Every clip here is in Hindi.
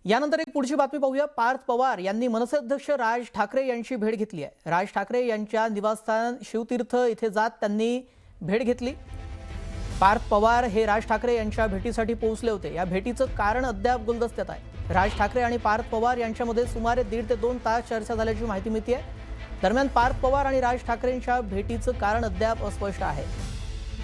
यानंतर एक पुढची बातमी पाहूया। पार्थ पवार यांनी मनसे अध्यक्ष राज ठाकरे यांची भेट घेतली आहे। राज ठाकरे यांच्या निवासस्थान शिवतीर्थ इथे जात त्यांनी भेट घेतली। पार्थ पवार हे राज ठाकरे यांच्या भेटीसाठी पोहोचले होते। या भेटीचं कारण अद्याप गुलदस्त्यात आहे। राज ठाकरे आणि पार्थ पवार यांच्यामध्ये सुमारे 1.5 ते 2 तास चर्चा झाल्याची माहिती मिळते आहे। दरम्यान पार्थ पवार आणि राज ठाकरेंच्या भेटीचं कारण अद्याप अस्पष्ट आहे।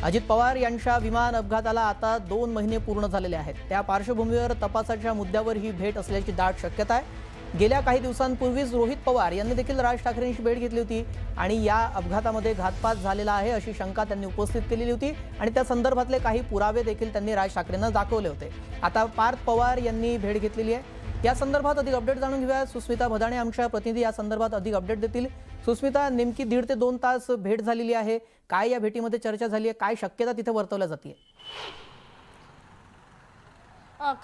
अजित पवार यांच्या विमान अपघाताला आता 2 महिने पूर्ण झालेले आहेत। त्या पार्श्वभूमीवर तपासाच्या मुद्द्यावर ही भेट असल्याची दाट शक्यता आहे। गेल्या काही दिवसांपूर्वीच रोहित पवार यांनी देखील राज ठाकरेंची भेट घेतली होती आणि या अपघातामध्ये घातपात झालेला आहे अशी शंका त्यांनी उपस्थित केलेली होती आणि त्या संदर्भातले काही पुरावे देखील त्यांनी राज ठाकरेंना दाखवले होते। आता पार्थ पवार यांनी भेट घेतलेली आहे। या संदर्भात अधिक अपडेट जाणून घेऊया। सुस्मिता भदाणे आमच्या प्रतिनिधी या संदर्भात अधिक अपडेट देतील। सुस्मिता, नेमकी 1.5 ते 2 तास भेट झालेली आहे। काय या भेटीमध्ये चर्चा झाली आहे? काय शक्यता तिथे वर्तवल्या जाते?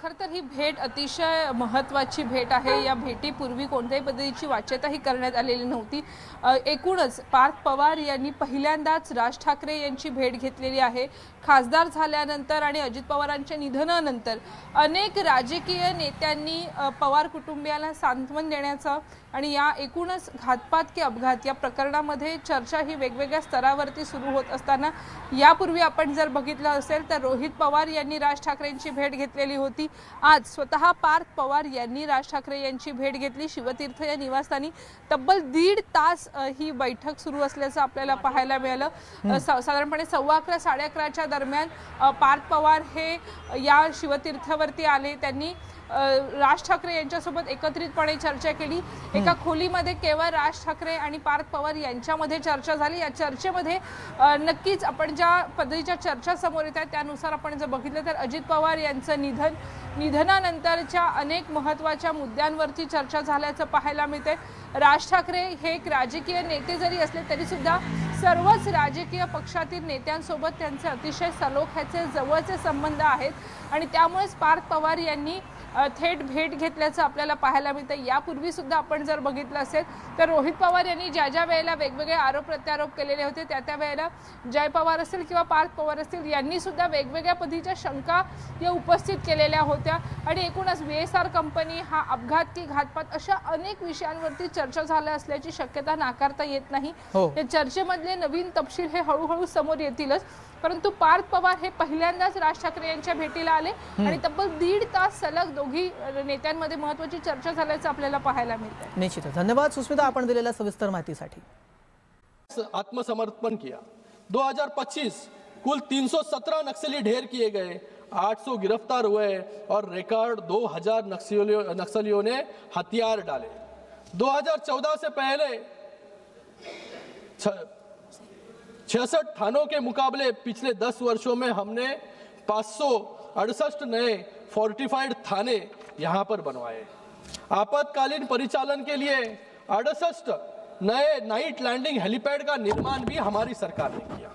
खरं तर ही भेट अतिशय महत्त्वाची भेट आहे। या भेटीपूर्वी कोणत्याही पद्धतीची वाच्यताही करण्यात आलेली नव्हती। एकूणच पार्थ पवार यांनी पहिल्यांदाच राज ठाकरे यांची भेट घेतलेली आहे। खासदार झाल्यानंतर आणि अजित पवारांच्या निधनानंतर अनेक राजकीय नेत्यांनी पवार कुटुंबियाला सांत्वन देण्याचा आणि या एकूणच घातपात की अपघात या प्रकरणामध्ये चर्चा ही वेगवेगळ्या स्तरावरती सुरू होत असताना यापूर्वी आपण जर बघितलं असेल तर रोहित पवार यांनी राज ठाकरेंची भेट घेतलेली होती। आज स्वतः पार्थ पवार यांनी राज ठाकरे यांची भेट घेतली। शिवतीर्थ या निवासस्थानी तब्बल 1.5 तास ही बैठक सुरू असल्याचं आपल्याला पाहायला मिळालं। साधारणपणे 11:15 11:30च्या दरम्यान पार्थ पवार हे या शिवतीर्थावरती आले। त्यांनी राज ठाकरे यांच्यासोबत एकत्रितपणे चर्चा केली। एका खोलीमध्ये केवळ राज ठाकरे आणि पार्थ पवार यांच्यामध्ये चर्चा झाली। या चर्चेमध्ये नक्कीच आपण ज्या पद्धतीच्या चर्चा समोर येत आहेत त्यानुसार आपण जर बघितलं तर अजित पवार यांचं निधनानंतरच्या अनेक महत्त्वाच्या मुद्द्यांवरती चर्चा झाल्याचं पाहायला मिळते। राज ठाकरे हे एक राजकीय नेते जरी असले तरी सुद्धा सर्वच राजकीय पक्षातील नेत्यांसोबत त्यांचे अतिशय सलोख्याचे जवळचे संबंध आहेत आणि त्यामुळेच पार्थ पवार यांनी थेट भेट घेतल्याचं आपल्याला पाहायला मिळतं। यापूर्वी सुद्धा आपण जर बघितलं असेल तर रोहित पवार यांनी ज्या वेळेला वेगवेगळे आरोप प्रत्यारोप केलेले होते त्या वेळेला जय पवार असतील किंवा पार्थ पवार असतील यांनी सुद्धा वेगवेगळ्या पद्धतीच्या शंका या उपस्थित केलेल्या होत्या आणि एकूणच VSR कंपनी हा अपघात की घातपात अशा अनेक विषयांवरती चर्चा झाल्या असल्याची शक्यता नाकारता येत नाही। या चर्चेमधले नवीन तपशील हे हळूहळू समोर येतीलच, परंतु पार्थ पवार हे पहिल्यांदाच राज ठाकरे यांच्या भेटीला आले आणि तब्बल 1.5 तास सलग दोघी नेत्यांमध्ये महत्त्वाची चर्चा झाल्याचं आपल्याला पाहायला मिळतं। निश्चितच धन्यवाद सुस्मिता, आपण दिलेल्या सविस्तर माहितीसाठी। आत्मसमर्पण किया। 2025 कुल 317 नक्सली ढेर किए गए, 800 गिरफ्तार हुए और रिकॉर्ड 2000 नक्सलियों ने हथियार डाले। 2014 से पहले 66 थानों के मुकाबले पिछले 10 वर्षों में हमने 568 नए फोर्टिफाइड थाने यहां पर बनवाए। आपातकालीन परिचालन के लिए 68 नए नाइट लैंडिंग हेलीपैड का निर्माण भी हमारी सरकार ने किया।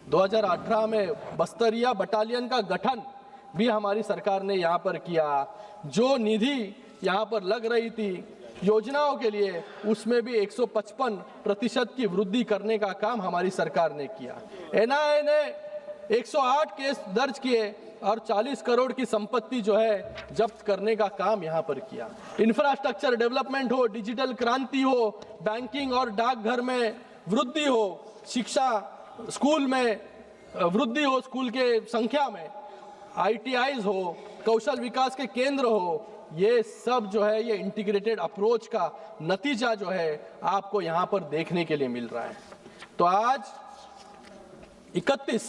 2018 में बस्तरिया बटालियन का गठन भी हमारी सरकार ने यहाँ पर किया। जो निधि यहाँ पर लग रही थी योजनाओं के लिए उसमें भी 155% की वृद्धि करने का काम हमारी सरकार ने किया। NIA ने 108 केस दर्ज किए और 40 करोड़ की संपत्ति जो है जब्त करने का काम यहाँ पर किया। इंफ्रास्ट्रक्चर डेवलपमेंट हो, डिजिटल क्रांति हो, बैंकिंग और डाकघर में वृद्धि हो, शिक्षा स्कूल में वृद्धि हो, स्कूल के संख्या में ITIs हो, कौशल विकास के केंद्र हो, ये सब जो है ये इंटीग्रेटेड अप्रोच का नतीजा जो है आपको यहाँ पर देखने के लिए मिल रहा है। तो आज 31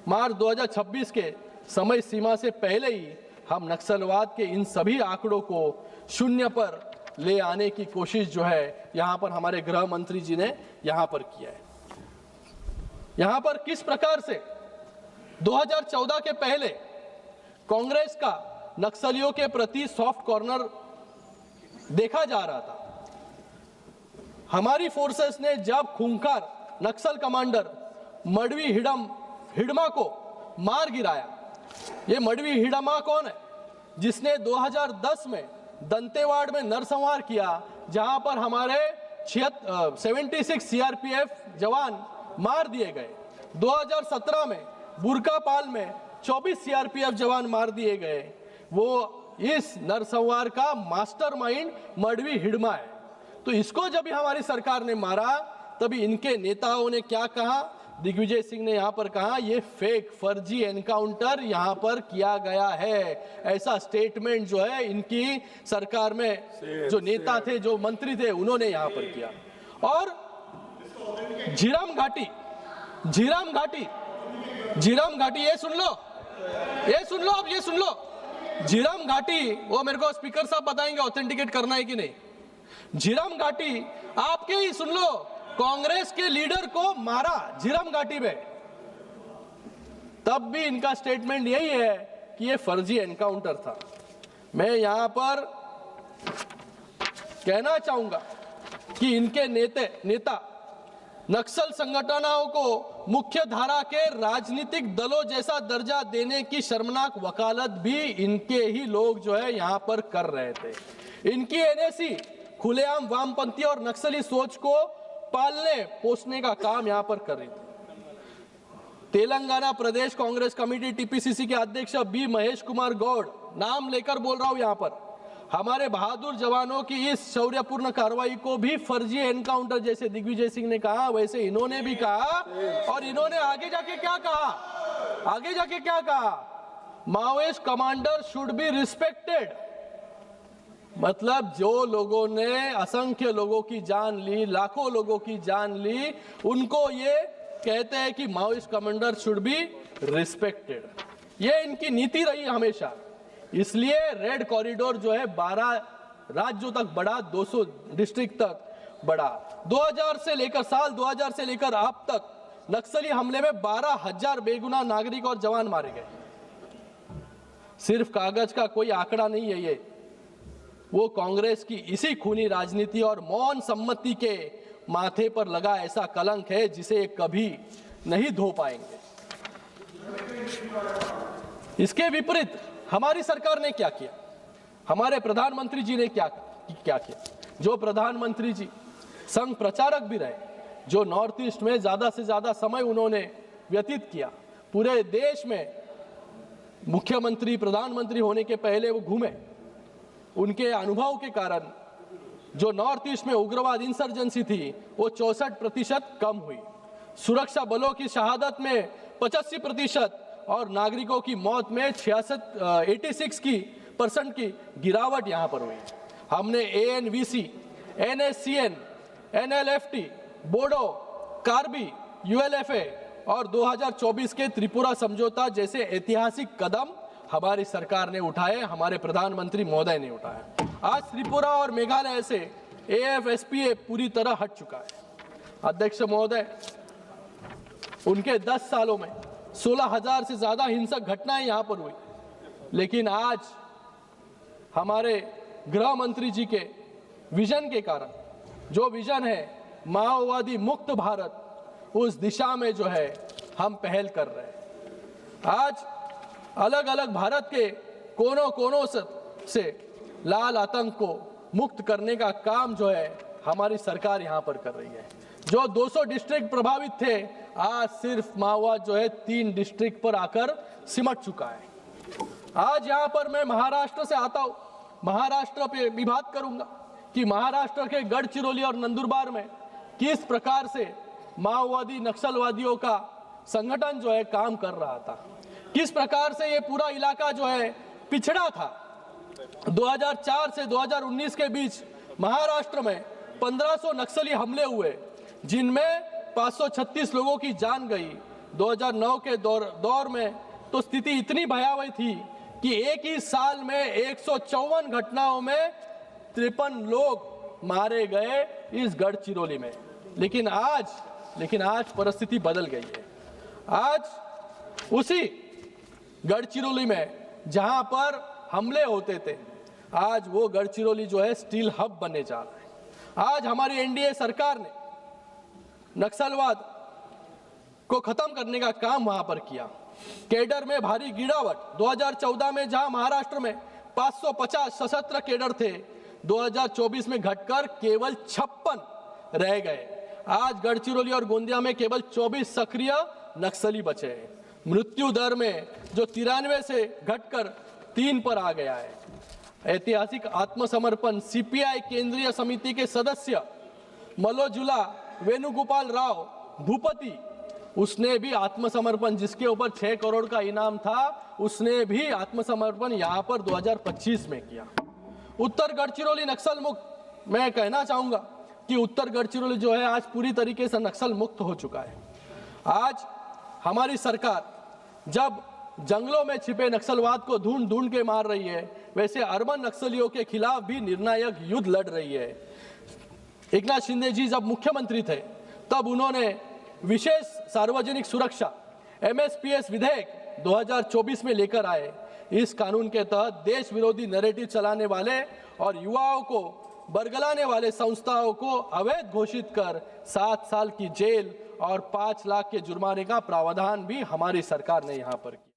मार्च 2026 के समय सीमा से पहले ही हम नक्सलवाद के इन सभी आंकड़ों को शून्य पर ले आने की कोशिश जो है यहाँ पर हमारे गृह मंत्री जी ने यहाँ पर किया है। यहाँ पर किस प्रकार से 2014 के पहले कांग्रेस का नक्सलियों के प्रति सॉफ्ट कॉर्नर देखा जा रहा था। हमारी फोर्सेस ने जब खूंखार नक्सल कमांडर मडवी हिडमा को मार गिराया। ये मडवी हिडमा कौन है? जिसने 2010 में दंतेवाड़ में नरसंहार किया, जहां पर हमारे 76 CRPF जवान मार दिए गए। 2017 में बुरकापाल में 24 CRPF जवान मार दिए गए। वो इस नरसंहार का मास्टरमाइंड मडवी हिडमा है। तो इसको जब हमारी सरकार ने मारा तभी इनके नेताओं ने क्या कहा, दिग्विजय सिंह ने यहां पर कहा ये फेक फर्जी एनकाउंटर यहां पर किया गया है। ऐसा स्टेटमेंट जो है इनकी सरकार में जो नेता थे, जो मंत्री थे, उन्होंने यहां पर किया। और झीरम घाटी ये सुन लो, अब ये सुन लो। झीरम घाटी, वो मेरे को स्पीकर साहब बताएंगे ऑथेंटिकेट करना है कि नहीं। झीरम घाटी आपके ही सुन लो, कांग्रेस के लीडर को मारा झीरम घाटी में, तब भी इनका स्टेटमेंट यही है कि ये फर्जी एनकाउंटर था। मैं यहां पर कहना चाहूंगा कि इनके नेता नक्सल संगठनों को मुख्य धारा के राजनीतिक दलों जैसा दर्जा देने की शर्मनाक वकालत भी इनके ही लोग जो है यहां पर कर रहे थे। इनकी एनएसी खुलेआम वामपंथी और नक्सली सोच को पालने पोसने का काम यहां पर कर रही थी। तेलंगाना प्रदेश कांग्रेस कमेटी टीपीसीसी के अध्यक्ष बी महेश कुमार गौड़, नाम लेकर बोल रहा हूं यहां पर, हमारे बहादुर जवानों की इस शौर्यपूर्ण कार्रवाई को भी फर्जी एनकाउंटर जैसे दिग्विजय सिंह ने कहा वैसे इन्होंने भी कहा। और इन्होंने आगे जाके क्या कहा, Maoist commander should be respected. मतलब जो लोगों ने असंख्य लोगों की जान ली, लाखों लोगों की जान ली, उनको ये कहते हैं कि Maoist commander should be respected. ये इनकी नीति रही हमेशा। इसलिए रेड कॉरिडोर जो है 12 राज्यों तक बढ़ा, 200 डिस्ट्रिक्ट तक बढ़ा। 2000 से लेकर अब तक नक्सली हमले में 12,000 बेगुनाह नागरिक और जवान मारे गए। सिर्फ कागज का कोई आंकड़ा नहीं है ये, वो कांग्रेस की इसी खूनी राजनीति और मौन सम्मति के माथे पर लगा ऐसा कलंक है जिसे कभी नहीं धो पाएंगे। इसके विपरीत हमारी सरकार ने क्या किया, हमारे प्रधानमंत्री जी ने क्या किया। जो प्रधानमंत्री जी संघ प्रचारक भी रहे, जो नॉर्थ ईस्ट में ज्यादा से ज्यादा समय उन्होंने व्यतीत किया, पूरे देश में मुख्यमंत्री प्रधानमंत्री होने के पहले वो घूमे, उनके अनुभव के कारण जो नॉर्थ ईस्ट में उग्रवाद इंसर्जेंसी थी वो 64% कम हुई। सुरक्षा बलों की शहादत में 85% और नागरिकों की मौत में 86% की गिरावट यहां पर हुई। हमने एएनवीसी, एनएससीएन, एनएलएफटी, बोडो, कार्बी, यूएलएफए और 2024 के त्रिपुरा समझौता जैसे ऐतिहासिक कदम हमारी सरकार ने उठाए, हमारे प्रधानमंत्री महोदय ने उठाया। आज त्रिपुरा और मेघालय से एएफएसपीए पूरी तरह हट चुका है। अध्यक्ष महोदय, उनके 10 सालों में 16,000 से ज्यादा हिंसक घटनाएं यहां पर हुई, लेकिन आज हमारे गृह मंत्री जी के विजन के कारण, जो विजन है माओवादी मुक्त भारत, उस दिशा में जो है हम पहल कर रहे हैं। आज अलग अलग भारत के कोनों कोनों से लाल आतंक को मुक्त करने का काम जो है हमारी सरकार यहां पर कर रही है। जो 200 डिस्ट्रिक्ट प्रभावित थे, आज सिर्फ माओवाद जो है 3 डिस्ट्रिक्ट पर आकर सिमट चुका है। आज यहां पर मैं महाराष्ट्र से आता हूं, महाराष्ट्र पे भी बात करूंगा कि महाराष्ट्र के गढ़चिरौली और नंदुरबार में किस प्रकार से माओवादी नक्सलवादियों का संगठन जो है काम कर रहा था, किस प्रकार से ये पूरा इलाका जो है पिछड़ा था। 2004 से 2019 के बीच महाराष्ट्र में 1500 नक्सली हमले हुए, जिनमें 536 लोगों की जान गई। 2009 के दौर में तो स्थिति इतनी भयावह थी कि एक ही साल में 154 घटनाओं में 53 लोग मारे गए इस गढ़चिरौली में। लेकिन आज परिस्थिति बदल गई है। आज उसी गढ़चिरौली में जहां पर हमले होते थे, आज वो गढ़चिरौली जो है स्टील हब बनने जा रहा है। आज हमारी एनडीए सरकार ने नक्सलवाद को खत्म करने का काम वहां पर किया। कैडर में भारी गिरावट, 2014 में जहां महाराष्ट्र में 550 सशस्त्र कैडर थे, 2024 में घटकर केवल 56 रह गए। आज गढ़चिरौली और गोंदिया में केवल 24 सक्रिय नक्सली बचे हैं। मृत्यु दर में जो 93 से घटकर 3 पर आ गया है। ऐतिहासिक आत्मसमर्पण सीपीआई केंद्रीय समिति के सदस्य मलोजुला वेणुगोपाल राव भूपति, उसने भी आत्मसमर्पण, जिसके ऊपर 6 करोड़ का इनाम था, उसने भी आत्मसमर्पण यहां पर 2025 में किया। उत्तर गढ़चिरौली नक्सल मुक्त, मैं कहना चाहूंगा कि उत्तर गढ़चिरौली जो है आज पूरी तरीके से नक्सल मुक्त हो चुका है। आज हमारी सरकार जब जंगलों में छिपे नक्सलवाद को ढूंढ ढूंढ के मार रही है, वैसे अर्बन नक्सलियों के खिलाफ भी निर्णायक युद्ध लड़ रही है। एकनाथ शिंदे जी जब मुख्यमंत्री थे तब उन्होंने विशेष सार्वजनिक सुरक्षा MSPS विधेयक 2024 में लेकर आए। इस कानून के तहत देश विरोधी नैरेटिव चलाने वाले और युवाओं को बरगलाने वाले संस्थाओं को अवैध घोषित कर 7 साल की जेल और 5 लाख के जुर्माने का प्रावधान भी हमारी सरकार ने यहाँ पर किया।